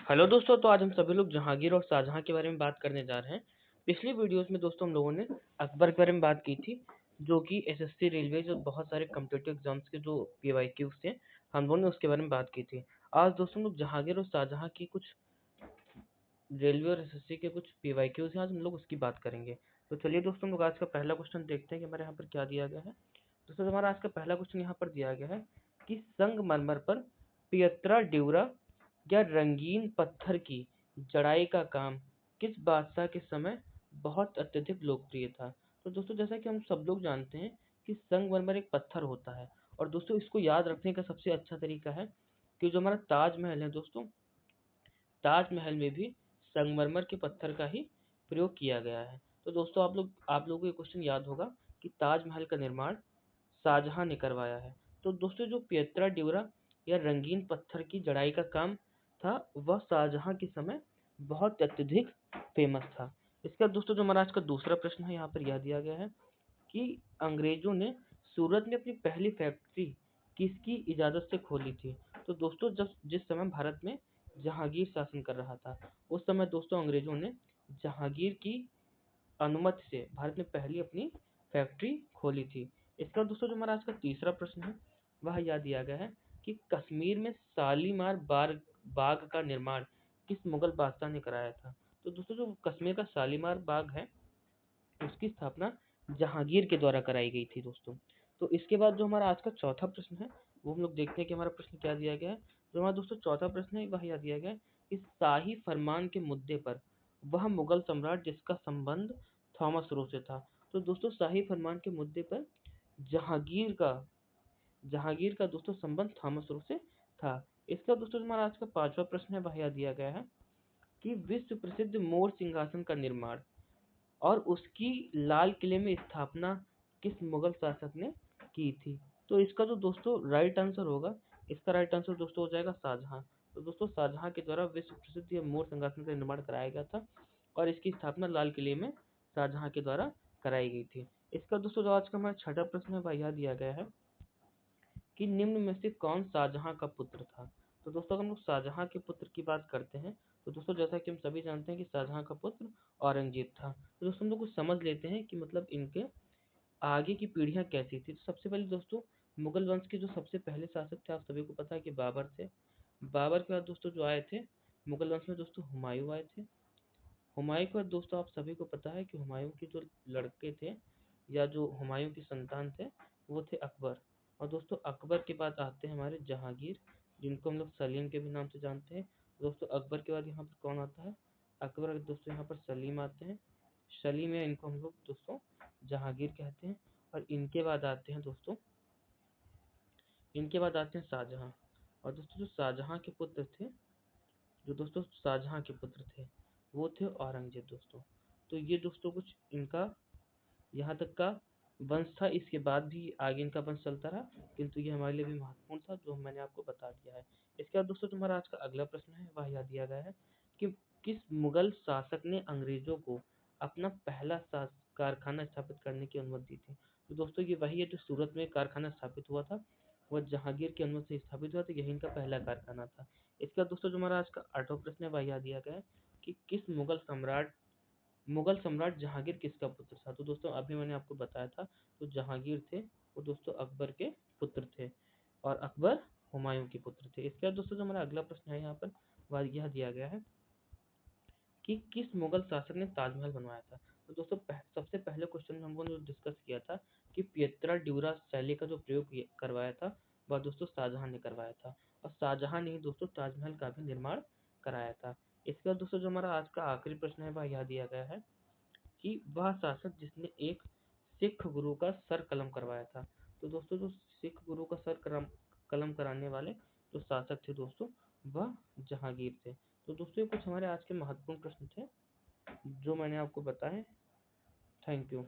Hello दोस्तों, तो आज हम सभी लोग जहांगीर और शाहजहां के बारे में बात करने जा रहे हैं। पिछली वीडियोस में दोस्तों हम लोगों ने अकबर के बारे में बात की थी, जो कि एसएससी रेलवे और बहुत सारे कॉम्पिटिटिव एग्जाम्स के जो पीवाईक्यूज थे, हम लोगों ने उसके बारे में बात की थी। आज दोस्तों हम लोग जहांगीर और शाहजहां की कुछ रेलवे और एसएससी के कुछ पीवाईक्यूज हैं, आज हम लोग उसकी बात करेंगे। तो चलिए दोस्तों, हम लोग आज का पहला क्वेश्चन देखते हैं कि हमारे यहाँ पर क्या दिया गया है। दोस्तों हमारा आज का पहला क्वेश्चन यहाँ पर दिया गया है कि संगमरमर पर पियत्रा ड्यूरा या रंगीन पत्थर की जड़ाई का काम किस बादशाह के समय बहुत अत्यधिक लोकप्रिय था। तो दोस्तों जैसा कि हम सब लोग जानते हैं कि संगमरमर एक पत्थर होता है, और दोस्तों इसको याद रखने का सबसे अच्छा तरीका है कि जो हमारा ताजमहल है दोस्तों, ताजमहल में भी संगमरमर के पत्थर का ही प्रयोग किया गया है। तो दोस्तों आप लोगों को ये क्वेश्चन याद होगा कि ताजमहल का निर्माण शाहजहां ने करवाया है। तो दोस्तों जो पियत्रा ड्यूरा या रंगीन पत्थर की जड़ाई का काम था, वह शाहजहां के समय बहुत अत्यधिक फेमस था। इसके बाद दोस्तों जो हमारा आज का दूसरा प्रश्न है, यहाँ पर यह दिया गया है कि अंग्रेजों ने सूरत में अपनी पहली फैक्ट्री किसकी इजाजत से खोली थी। तो दोस्तों जब जिस समय भारत में जहांगीर शासन कर रहा था, उस समय दोस्तों अंग्रेजों ने जहांगीर की अनुमति से भारत में पहली अपनी फैक्ट्री खोली थी। इसका दोस्तों जो हमारा आज का तीसरा प्रश्न है, वह यह दिया गया है कि कश्मीर में शालीमार बाग का निर्माण किस मुगल बादशाह ने कराया था। तो दोस्तों जो कश्मीर का शालीमार बाग है, उसकी स्थापना जहांगीर के द्वारा कराई गई थी दोस्तों। तो इसके बाद जो हमारा आज का चौथा प्रश्न है, वो हम लोग देखते हैं कि हमारा प्रश्न क्या दिया गया है। जो हमारा दोस्तों चौथा प्रश्न है, वह यह दिया गया है कि शाही फरमान के मुद्दे पर वह मुगल सम्राट जिसका संबंध थॉमस रो से था। तो दोस्तों शाही फरमान के मुद्दे पर जहांगीर का जहांगीर का दोस्तों संबंध थॉमस रो से था। इसका दोस्तों हमारा आज का पांचवा प्रश्न है, वह यह दिया गया है कि विश्व प्रसिद्ध मोर सिंहासन का निर्माण और उसकी लाल किले में स्थापना किस मुगल शासक ने की थी। तो इसका जो दोस्तों राइट आंसर होगा, इसका राइट आंसर दोस्तों हो जाएगा शाहजहां। तो दोस्तों शाहजहां के द्वारा विश्व प्रसिद्ध ये मोर सिंहासन का निर्माण कराया गया था, और इसकी स्थापना लाल किले में शाहजहां के द्वारा कराई गई थी। इसका दोस्तों जो आज का हमारा छठा प्रश्न है, वह यह दिया गया है कि निम्न में से कौन शाहजहां का पुत्र था। तो दोस्तों अगर हम लोग शाहजहां के पुत्र की बात करते हैं, तो दोस्तों जैसा कि हम सभी जानते हैं कि शाहजहां का पुत्र औरंगजेब था। तो दोस्तों हम लोग कुछ समझ लेते हैं कि मतलब इनके आगे की पीढ़ियां कैसी थी। तो सबसे पहले दोस्तों मुगल वंश के जो सबसे पहले शासक थे, आप सभी को पता है कि बाबर थे। बाबर के बाद दोस्तों जो आए थे मुगल वंश में, दोस्तों हुमायूं आए थे। हुमायूं के बाद दोस्तों आप सभी को पता है कि हुमायूं के जो लड़के थे, या जो हुमायूं की संतान थे, वो थे अकबर। और दोस्तों अकबर के बाद आते हैं हमारे जहांगीर, जिनको हम लोग सलीम के भी नाम से जानते हैं। दोस्तों अकबर के बाद यहाँ पर कौन आता है, अकबर के दोस्तों यहाँ पर सलीम आते हैं। सलीम या इनको हम लोग दोस्तों जहांगीर कहते हैं। और इनके बाद आते हैं दोस्तों, इनके बाद आते हैं शाहजहां। और दोस्तों जो शाहजहां के पुत्र थे, जो दोस्तों शाहजहां के पुत्र थे, वो थे औरंगजेब दोस्तों। तो ये दोस्तों कुछ इनका यहाँ तक का वंश था। इसके बाद भी आगे इनका वंश चलता रहा, किंतु ये हमारे लिए भी महत्वपूर्ण था, जो मैंने आपको बता दिया है। इसके बाद दोस्तों तुम्हारा आज का अगला प्रश्न है, वह यह दिया गया है कि किस मुगल शासक ने अंग्रेजों को अपना पहला कारखाना स्थापित करने की अनुमति दी थी। तो दोस्तों ये वही है जो सूरत में कारखाना स्थापित हुआ था, वह जहांगीर की अनुमति से स्थापित हुआ था, यही इनका पहला कारखाना था। इसके बाद दोस्तों जो हमारा आज का आठवां प्रश्न है, वह यह दिया गया है कि किस मुगल सम्राट जहांगीर किसका पुत्र था। तो दोस्तों अभी मैंने आपको बताया था, तो जहांगीर थे वो दोस्तों अकबर के पुत्र थे, और अकबर हुमायूं के पुत्र थे। इसके बाद दोस्तों जो हमारा अगला प्रश्न है यहाँ पर, वह यह दिया गया है कि किस मुगल शासक ने ताजमहल बनवाया था। तो दोस्तों सबसे पहले क्वेश्चन में हम लोगों ने डिस्कस किया था कि पियत्रा ड्यूरा शैली का जो प्रयोग करवाया था, वह दोस्तों शाहजहां ने करवाया था, और शाहजहां ने ही दोस्तों ताजमहल का भी निर्माण कराया था। इसके बाद दोस्तों जो हमारा आज का आखिरी प्रश्न है, वह यह दिया गया है कि वह शासक जिसने एक सिख गुरु का सर कलम करवाया था। तो दोस्तों जो सिख गुरु का कलम कराने वाले जो शासक थे दोस्तों, वह जहांगीर थे। तो दोस्तों ये कुछ हमारे आज के महत्वपूर्ण प्रश्न थे जो मैंने आपको बताए। Thank you.